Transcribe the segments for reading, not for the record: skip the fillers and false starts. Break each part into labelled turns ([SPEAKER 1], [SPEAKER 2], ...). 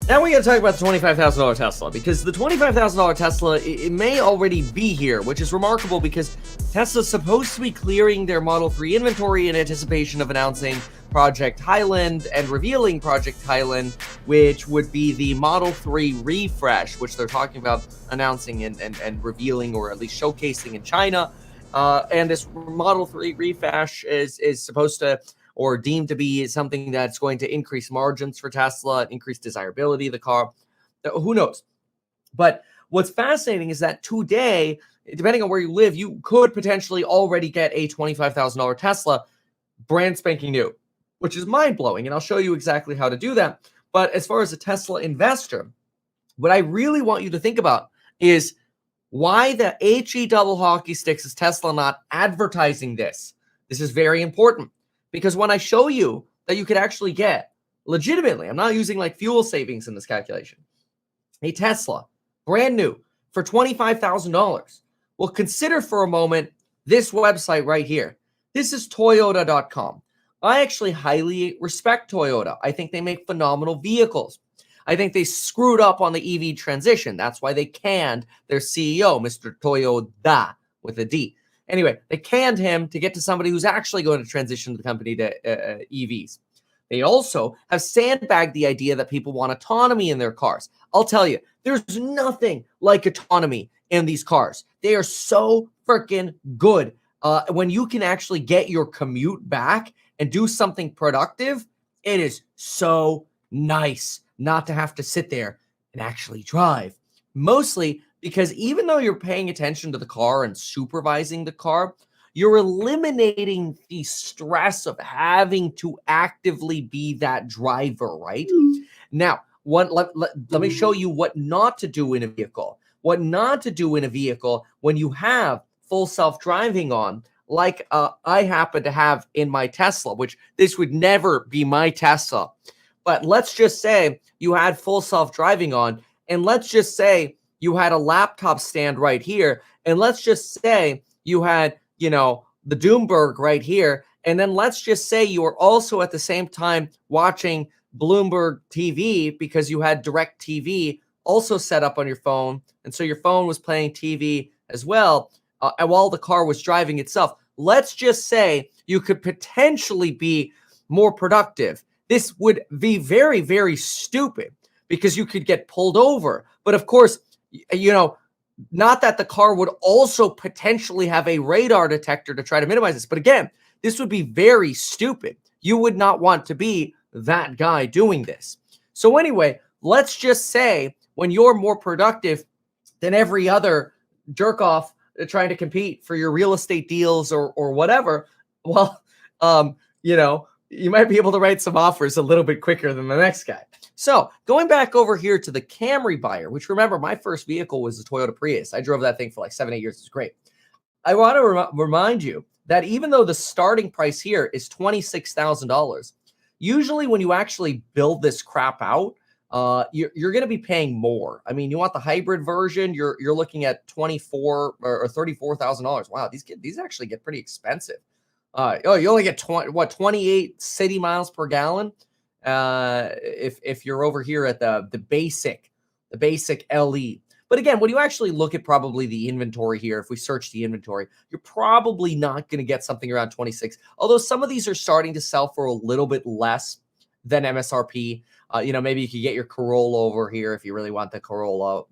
[SPEAKER 1] Now we got to talk about the $25,000 Tesla, because the $25,000 Tesla, it may already be here, which is remarkable because Tesla's supposed to be clearing their Model 3 inventory in anticipation of announcing Project Highland and revealing Project Highland, which would be the Model 3 refresh, which they're talking about announcing and revealing, or at least showcasing in China. And this Model 3 refresh is supposed to, or deemed to be, something that's going to increase margins for Tesla, increase desirability of the car. Who knows? But what's fascinating is that today, depending on where you live, you could potentially already get a $25,000 Tesla, brand spanking new, which is mind-blowing. And I'll show you exactly how to do that. But as far as a Tesla investor, what I really want you to think about is why the HE double hockey sticks is Tesla not advertising this. This is very important. Because when I show you that you could actually get, legitimately, I'm not using like fuel savings in this calculation, a Tesla, brand new, for $25,000. Well, consider for a moment this website right here. This is Toyota.com. I actually highly respect Toyota. I think they make phenomenal vehicles. I think they screwed up on the EV transition. That's why they canned their CEO, Mr. Toyoda, with a D. Anyway, they canned him to get to somebody who's actually going to transition the company to EVs. They also have sandbagged the idea that people want autonomy in their cars. I'll tell you, there's nothing like autonomy in these cars. They are so freaking good. When you can actually get your commute back and do something productive, it is so nice not to have to sit there and actually drive. Mostly because even though you're paying attention to the car and supervising the car, you're eliminating the stress of having to actively be that driver, right? Now, let me show you what not to do in a vehicle. What not to do in a vehicle when you have full self-driving on, like I happen to have in my Tesla, which this would never be my Tesla. But let's just say you had full self-driving on, and let's just say you had a laptop stand right here, and let's just say you had, the Doomberg right here, and then let's just say you were also at the same time watching Bloomberg TV because you had Direct TV also set up on your phone, and so your phone was playing TV as well, while the car was driving itself. Let's just say you could potentially be more productive. This would be very, very stupid because you could get pulled over. But of course, not that the car would also potentially have a radar detector to try to minimize this. But again, this would be very stupid. You would not want to be that guy doing this. So anyway, let's just say when you're more productive than every other jerk off trying to compete for your real estate deals or whatever, well, you might be able to write some offers a little bit quicker than the next guy. So going back over here to the Camry buyer, which remember, my first vehicle was a Toyota Prius. I drove that thing for like 7-8 years. It's great. I want to remind you that even though the starting price here is $26,000, usually when you actually build this crap out, you're going to be paying more. I mean, you want the hybrid version, you're looking at $24,000 or $34,000. Wow, these actually get pretty expensive. You only get 28 city miles per gallon. If you're over here at the basic LE. But again, when you actually look at probably the inventory here, if we search the inventory, you're probably not going to get something around 26. Although some of these are starting to sell for a little bit less than MSRP. Maybe you could get your Corolla over here if you really want the Corolla,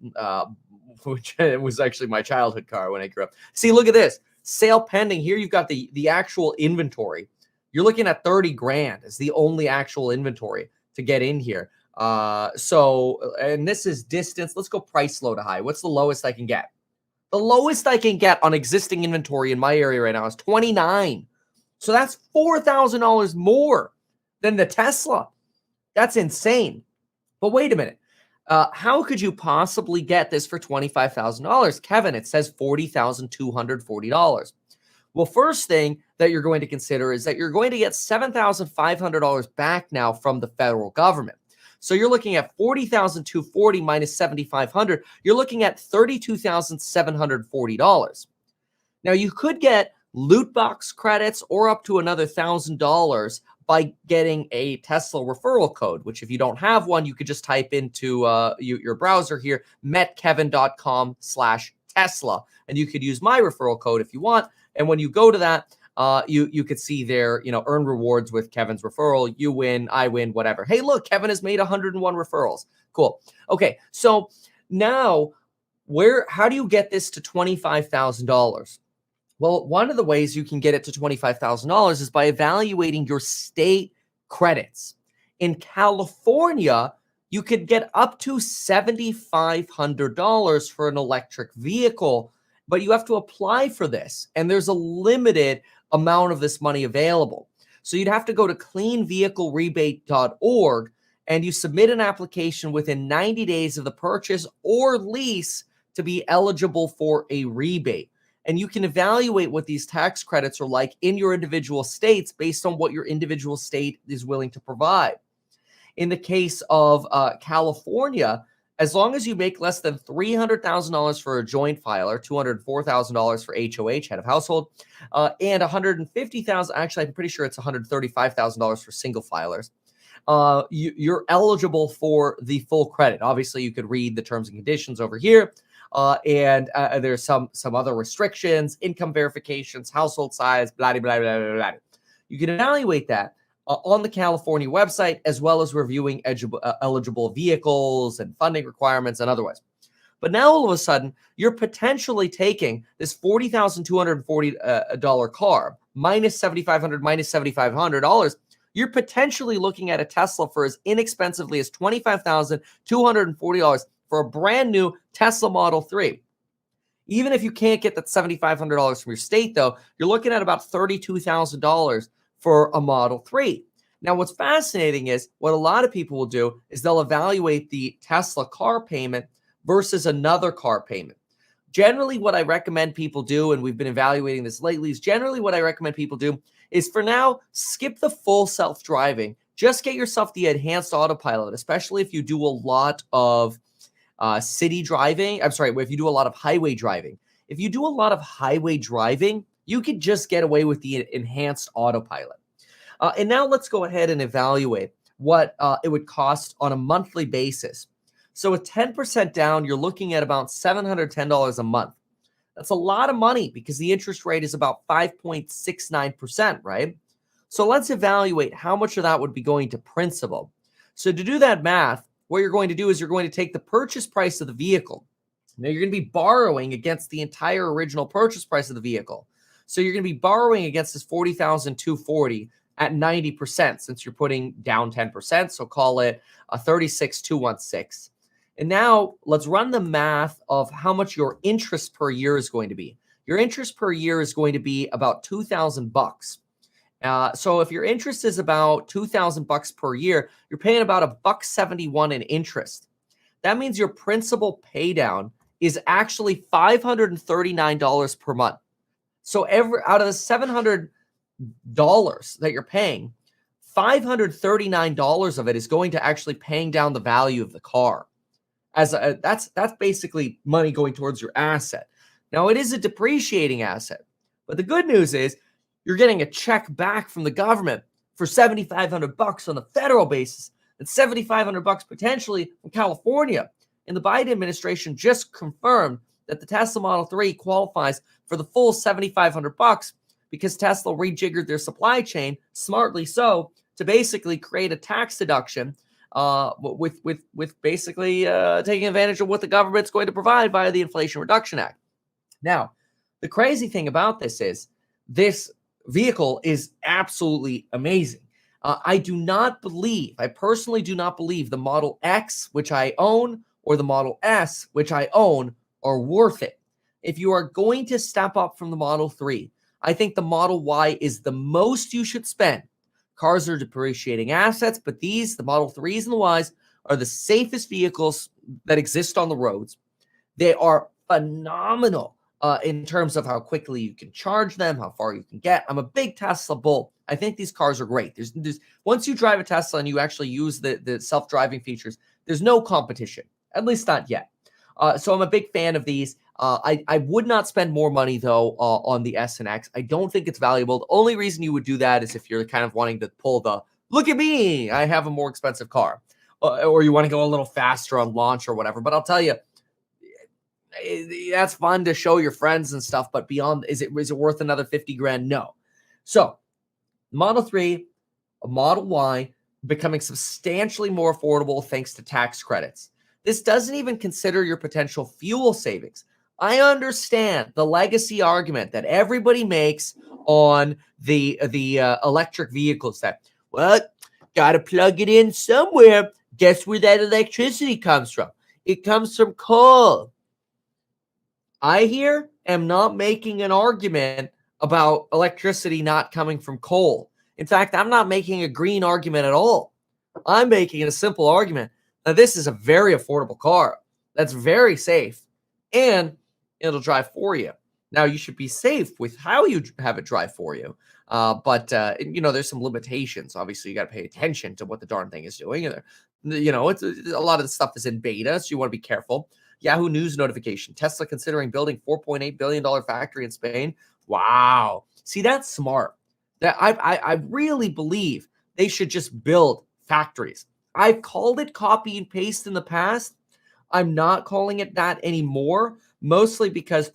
[SPEAKER 1] which was actually my childhood car when I grew up. See, look at this. Sale pending. Here you've got the actual inventory. You're looking at 30 grand as the only actual inventory to get in here. And this is distance. Let's go price low to high. What's the lowest I can get? The lowest I can get on existing inventory in my area right now is 29. So that's $4,000 more than the Tesla. That's insane. But wait a minute. How could you possibly get this for $25,000? Kevin, it says $40,240. Well, first thing that you're going to consider is that you're going to get $7,500 back now from the federal government. So you're looking at $40,240 minus $7,500. You're looking at $32,740. Now, you could get loot box credits or up to another $1,000 by getting a Tesla referral code, which if you don't have one, you could just type into your browser here, meetkevin.com/Tesla, and you could use my referral code if you want. And when you go to that, you could see there, earn rewards with Kevin's referral. You win, I win, whatever. Hey, look, Kevin has made 101 referrals. Cool. Okay, so now how do you get this to $25,000? Well, one of the ways you can get it to $25,000 is by evaluating your state credits. In California, you could get up to $7,500 for an electric vehicle, but you have to apply for this, and there's a limited amount of this money available. So you'd have to go to cleanvehiclerebate.org, and you submit an application within 90 days of the purchase or lease to be eligible for a rebate. And you can evaluate what these tax credits are like in your individual states based on what your individual state is willing to provide. In the case of California, as long as you make less than $300,000 for a joint filer, $204,000 for HOH, head of household, and $150,000, actually, I'm pretty sure it's $135,000 for single filers, you're eligible for the full credit. Obviously, you could read the terms and conditions over here. And there's some other restrictions, income verifications, household size, blah, blah, blah, blah, blah. You can evaluate that on the California website, as well as reviewing eligible vehicles and funding requirements and otherwise. But now all of a sudden, you're potentially taking this $40,240 car, minus $7,500, minus $7,500. You're potentially looking at a Tesla for as inexpensively as $25,240 for a brand new Tesla Model 3. Even if you can't get that $7,500 from your state, though, you're looking at about $32,000 for a Model 3. Now, what's fascinating is what a lot of people will do is they'll evaluate the Tesla car payment versus another car payment. Generally, what I recommend people do, and we've been evaluating this lately, is generally what I recommend people do is for now, skip the full self-driving. Just get yourself the enhanced autopilot, especially if you do a lot of city driving. I'm sorry, if you do a lot of highway driving. If you do a lot of highway driving, you could just get away with the enhanced autopilot. And now let's go ahead and evaluate what it would cost on a monthly basis. So with 10% down, you're looking at about $710 a month. That's a lot of money because the interest rate is about 5.69%, right? So let's evaluate how much of that would be going to principal. So to do that math, what you're going to do is you're going to take the purchase price of the vehicle. Now you're going to be borrowing against the entire original purchase price of the vehicle. So you're going to be borrowing against this $40,240 at 90% since you're putting down 10%. So call it a $36,216. And now let's run the math of how much your interest per year is going to be. Your interest per year is going to be about $2,000. So if your interest is about $2,000 per year, you're paying about $1.71 in interest. That means your principal pay down is actually $539 per month. So out of the $700 that you're paying, $539 of it is going to actually paying down the value of the car. That's basically money going towards your asset. Now it is a depreciating asset, but the good news is you're getting a check back from the government for $7,500 on the federal basis and $7,500 potentially from California. And the Biden administration just confirmed that the Tesla Model 3 qualifies for the full $7,500 because Tesla rejiggered their supply chain, smartly so, to basically create a tax deduction with basically taking advantage of what the government's going to provide via the Inflation Reduction Act. Now, the crazy thing about this is this vehicle is absolutely amazing. I personally do not believe the Model X, which I own, or the Model S, which I own, are worth it. If you are going to step up from the Model 3, I think the Model Y is the most you should spend. Cars are depreciating assets, but the Model 3s and the Ys are the safest vehicles that exist on the roads. They are phenomenal in terms of how quickly you can charge them, how far you can get. I'm a big Tesla bull. I think these cars are great. There's once you drive a Tesla and you actually use the self-driving features, there's no competition, at least not yet. So I'm a big fan of these. I would not spend more money though on the S and X. I don't think it's valuable. The only reason you would do that is if you're kind of wanting to pull the look at me, I have a more expensive car, or you want to go a little faster on launch or whatever. But I'll tell you, that's fun to show your friends and stuff. But beyond, is it worth another 50 grand? No. So Model 3, a Model Y becoming substantially more affordable thanks to tax credits. This doesn't even consider your potential fuel savings. I understand the legacy argument that everybody makes on the electric vehicles that, well, got to plug it in somewhere. Guess where that electricity comes from? It comes from coal. I here am not making an argument about electricity not coming from coal. In fact, I'm not making a green argument at all. I'm making a simple argument that this is a very affordable car that's very safe, and it'll drive for you. Now, you should be safe with how you have it drive for you. But there's some limitations. Obviously, you got to pay attention to what the darn thing is doing. It's a lot of the stuff is in beta, so you want to be careful. Yahoo News notification: Tesla considering building $4.8 billion factory in Spain. Wow. See, that's smart. That I really believe they should just build factories. I've called it copy and paste in the past. I'm not calling it that anymore, mostly because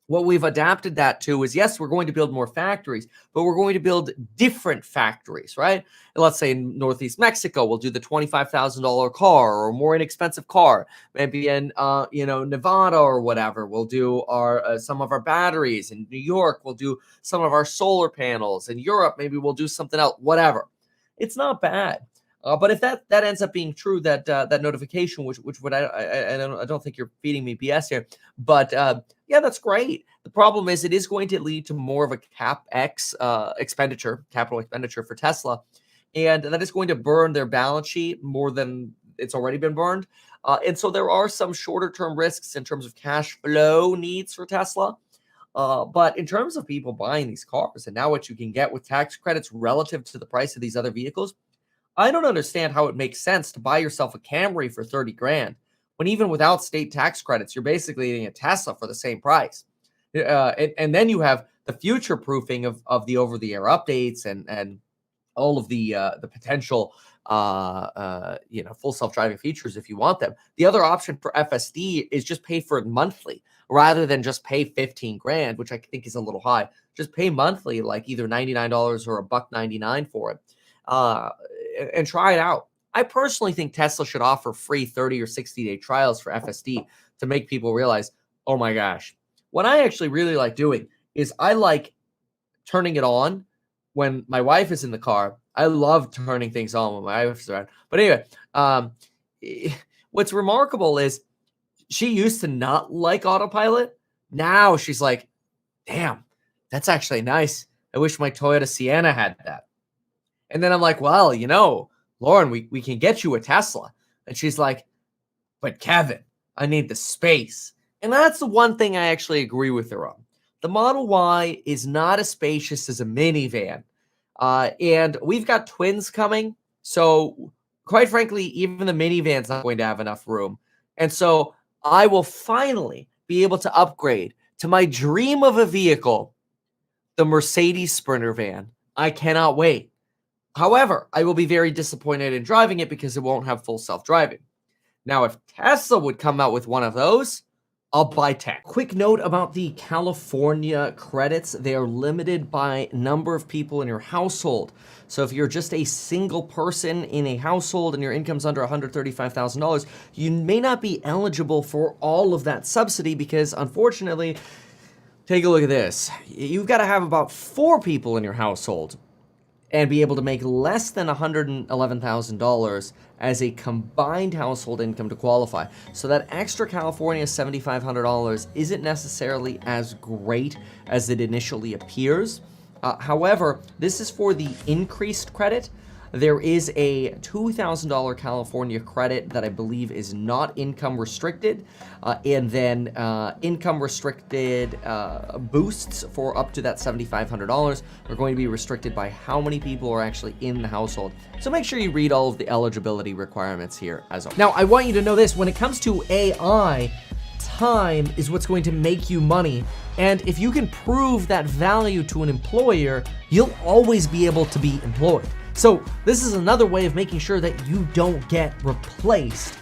[SPEAKER 1] what we've adapted that to is, yes, we're going to build more factories, but we're going to build different factories, right? And let's say in Northeast Mexico, we'll do the $25,000 car or more inexpensive car. Maybe in Nevada or whatever, we'll do our some of our batteries. In New York, we'll do some of our solar panels. In Europe, maybe we'll do something else. Whatever. It's not bad. But if that ends up being true, that notification, which would I don't think you're feeding me BS here, but yeah, that's great. The problem is it is going to lead to more of a capex capital expenditure for Tesla, and that is going to burn their balance sheet more than it's already been burned. And so there are some shorter term risks in terms of cash flow needs for Tesla. But in terms of people buying these cars and now what you can get with tax credits relative to the price of these other vehicles, I don't understand how it makes sense to buy yourself a Camry for 30 grand when even without state tax credits, you're basically getting a Tesla for the same price. And then you have the future proofing of the over-the-air updates and all of the potential full self-driving features if you want them. The other option for FSD is just pay for it monthly rather than just pay 15 grand, which I think is a little high. Just pay monthly, like either $99 or $1.99 for it. And try it out. I personally think Tesla should offer free 30 or 60-day trials for FSD to make people realize, oh my gosh, what I actually really like doing is I like turning it on when my wife is in the car. I love turning things on when my wife is around. But anyway, what's remarkable is she used to not like autopilot. Now she's like, damn, that's actually nice. I wish my Toyota Sienna had that. And then I'm like, well, Lauren, we can get you a Tesla. And she's like, but Kevin, I need the space. And that's the one thing I actually agree with her on. The Model Y is not as spacious as a minivan. And we've got twins coming. So quite frankly, even the minivan's not going to have enough room. And so I will finally be able to upgrade to my dream of a vehicle, the Mercedes Sprinter van. I cannot wait. However, I will be very disappointed in driving it because it won't have full self-driving. Now, if Tesla would come out with one of those, I'll buy 10. Quick note about the California credits. They are limited by number of people in your household. So if you're just a single person in a household and your income's under $135,000, you may not be eligible for all of that subsidy because, unfortunately, take a look at this. You've got to have about 4 people in your household and be able to make less than $111,000 as a combined household income to qualify. So that extra California $7,500 isn't necessarily as great as it initially appears. However, this is for the increased credit. There is a $2,000 California credit that I believe is not income restricted, and then income restricted boosts for up to that $7,500 are going to be restricted by how many people are actually in the household. So make sure you read all of the eligibility requirements here as well. Now, I want you to know this: when it comes to AI, time is what's going to make you money. And if you can prove that value to an employer, you'll always be able to be employed. So this is another way of making sure that you don't get replaced